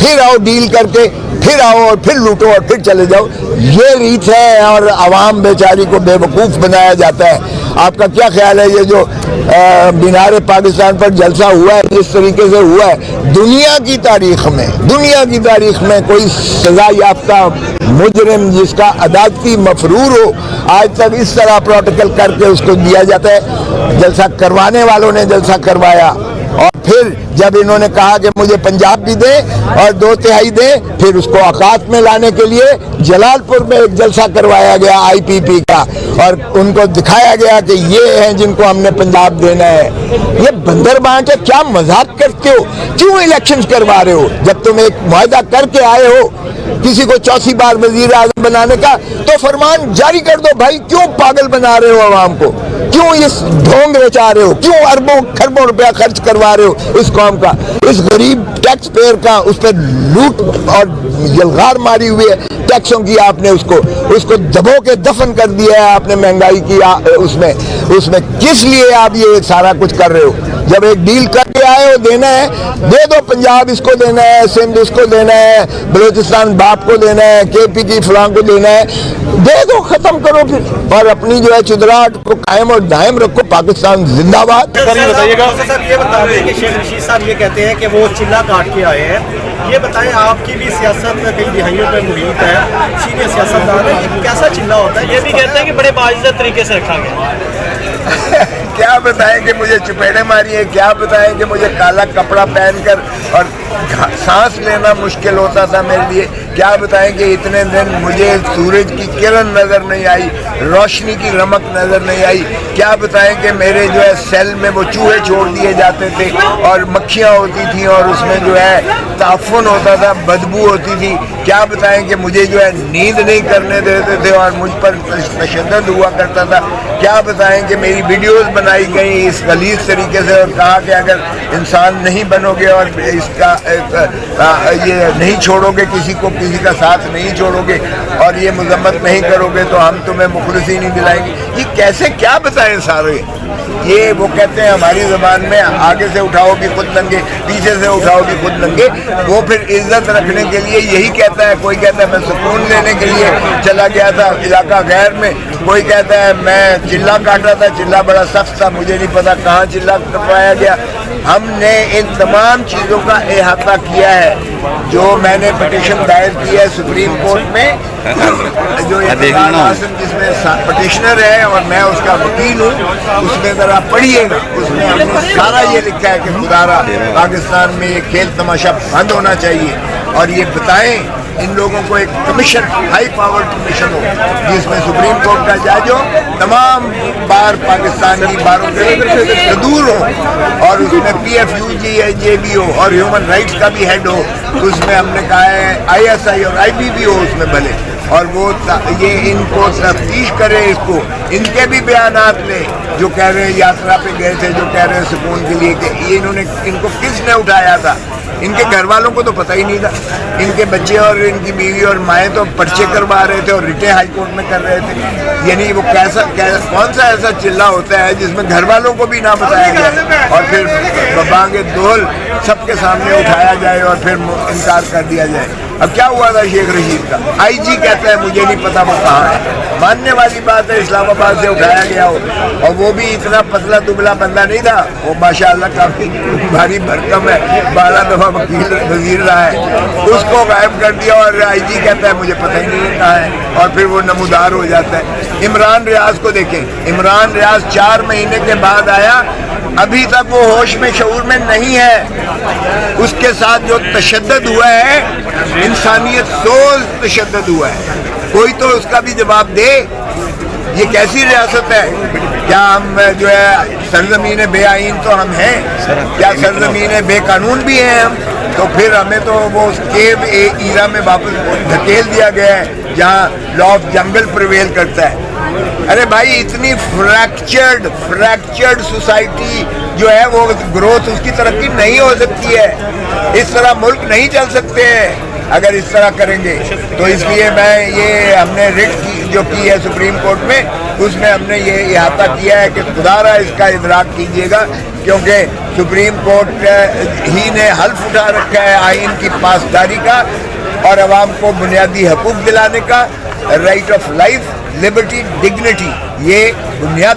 फिर आओ डील करके, फिर आओ और फिर लूटो और फिर चले जाओ। ये रीत है और आवाम बेचारी को बेवकूफ़ बनाया जाता है। आपका क्या ख्याल है ये जो मीनार पाकिस्तान पर जलसा हुआ है, जिस तरीके से हुआ है, दुनिया की तारीख में कोई सजा याफ्ता मुजरिम जिसका अदालती मफरूर हो, आज तक इस तरह प्रोटोकॉल करके उसको दिया जाता है। जलसा करवाने वालों ने जलसा करवाया और फिर जब इन्होंने कहा कि मुझे पंजाब भी दे और 2/3 दे, फिर उसको औकात में लाने के लिए जलालपुर में एक जलसा करवाया गया IPP का और उनको दिखाया गया कि ये हैं जिनको हमने पंजाब देना है। ये बंदर बांट है, क्या मजाक करते हो? क्यों इलेक्शंस करवा रहे हो? जब तुम एक मुआहदा करके आए हो किसी को चौथी बार वजीर आजम बनाने का, तो फरमान जारी कर दो भाई। क्यों पागल बना रहे हो आवाम को? क्यों इस ढोंग रचा रहे हो? क्यों अरबों खरबों रुपया खर्च करवा रहे हो इस कौम का, इस गरीब टैक्स पेयर का? उस पर लूट और यलगार मारी हुई है टैक्सों की। आपने उसको दबो के दफन कर दिया है आपने महंगाई की उसमें किस लिए आप ये सारा कुछ कर रहे हो? जब एक डील करके आए हो, देना है दे दो। पंजाब इसको देना है, सिंध इसको देना है, बलूचिस्तान बाप को देना है, KP की फलां को देना है, दे दो, खत्म करो फिर। और अपनी जो है चुदराहट को कायम और दायम रखो। पाकिस्तान जिंदाबाद। सर ये बताइएगा, सर ये बता दें कि शेख रशीद साहब ये कहते हैं कि वो चिल्ला काट के आए हैं। ये बताएं, आपकी भी सियासत कई दिहाइयों में मुहित है, सीनियर सियासतदान है, ये कैसा चिल्ला होता है? ये भी कहते हैं कि बड़े बाइज्जत तरीके से रखा गया। क्या बताएं कि मुझे चुपेड़े मारी है, क्या बताएं कि मुझे काला कपड़ा पहनकर और सांस लेना मुश्किल होता था मेरे लिए, क्या बताएं कि इतने दिन मुझे सूरज की किरण नज़र नहीं आई, रोशनी की रमक नज़र नहीं आई, क्या बताएं कि मेरे जो है सेल में वो चूहे छोड़ दिए जाते थे और मक्खियाँ होती थी और उसमें जो है ताफुन होता था, बदबू होती थी, क्या बताएं कि मुझे जो है नींद नहीं करने देते थे और मुझ पर तशद्दुद हुआ करता था, क्या बताएं कि मेरी वीडियोस बनाई गई इस गलीज तरीके से और कहा कि अगर इंसान नहीं बनोगे और इसका ये नहीं छोड़ोगे किसी को, किसी का साथ नहीं छोड़ोगे और ये मजम्मत नहीं करोगे तो हम तुम्हें मुखलिसी नहीं दिलाएंगे। ये कैसे, क्या बताएं सारे? ये वो कहते हैं हमारी ज़बान में, आगे से उठाओगी खुद नंगे, पीछे से उठाओगी खुद नंगे। वो फिर इज्जत रखने के लिए यही कहता है। कोई कहता है मैं सुकून लेने के लिए चला गया था इलाका गैर में, कोई कहता है मैं चिल्ला काटा था, चिल्ला बड़ा सख्त था, मुझे नहीं पता कहाँ चिल्ला कटवाया गया। हमने इन तमाम चीज़ों का अहाता किया है। जो मैंने पिटीशन दायर की है सुप्रीम कोर्ट में, जो आसिम जिसमें पिटिशनर है और मैं उसका वकील हूँ, उसमें ज़रा पढ़िएगा, उसमें हमने सारा ये लिखा है कि खुदारा पाकिस्तान में ये खेल तमाशा बंद होना चाहिए और ये बताएं इन लोगों को एक कमीशन, हाई पावर कमीशन हो जिसमें सुप्रीम कोर्ट का जज हो, तमाम बार पाकिस्तान की बारों से दूर हो और उसमें PFUJ भी हो और ह्यूमन राइट्स का भी हेड हो। उसमें हमने कहा है ISI और IBB हो उसमें भले, और वो ये इनको तफ्तीश करे, इसको इनके भी बयानात ले जो कह रहे हैं यात्रा पे गए थे, जो कह रहे हैं सुकून के लिए, कि ये इनको किसने उठाया था? इनके घर वालों को तो पता ही नहीं था। इनके बच्चे और इनकी बीवी और माएँ तो पर्चे करवा रहे थे और रिटे हाई कोर्ट में कर रहे थे। यानी वो कौन सा ऐसा चिल्ला होता है जिसमें घर वालों को भी ना बताया जाए और फिर बबांगे दोल सबके सामने उठाया जाए और फिर इनकार कर दिया जाए। अब क्या हुआ था शेख रशीद का? IG कहता है मुझे नहीं पता वो कहाँ है। मानने वाली बात है, इस्लामाबाद से उठाया गया हो और वो भी इतना पतला दुबला बंदा नहीं था, वो माशाअल्लाह काफ़ी भारी भरकम है, 12 दफ़ा वजीर रहा है, उसको गायब कर दिया और IG कहता है मुझे पता ही नहीं कहाँ है और फिर वो नमूदार हो जाता है। इमरान रियाज को देखें, इमरान रियाज 4 महीने के बाद आया, अभी तक वो होश में शऊर में नहीं है। उसके साथ जो तशद्दुद हुआ है, इंसानियत सोल तशद्दुद हुआ है, कोई तो उसका भी जवाब दे। ये कैसी रियासत है? क्या हम जो है सरजमीन बेआईन तो हम हैं? क्या सरजमीन बेकानून भी हैं हम? तो फिर हमें तो वो केव ईरा में वापस धकेल दिया गया है जहाँ लॉ ऑफ जंगल प्रिवेल करता है। अरे भाई, इतनी फ्रैक्चर्ड सोसाइटी जो है वो ग्रोथ, उसकी तरक्की नहीं हो सकती है। इस तरह मुल्क नहीं चल सकते हैं अगर इस तरह करेंगे। तो इसलिए मैं ये हमने रिट जो की है सुप्रीम कोर्ट में, اس میں ہم نے یہ احاطہ کیا ہے کہ خدارا اس کا ادراک کیجیے گا، کیونکہ سپریم کورٹ ہی نے حلف اٹھا رکھا ہے آئین کی پاسداری کا اور عوام کو بنیادی حقوق دلانے کا، right of life, Liberty, dignity, یہ بنیاد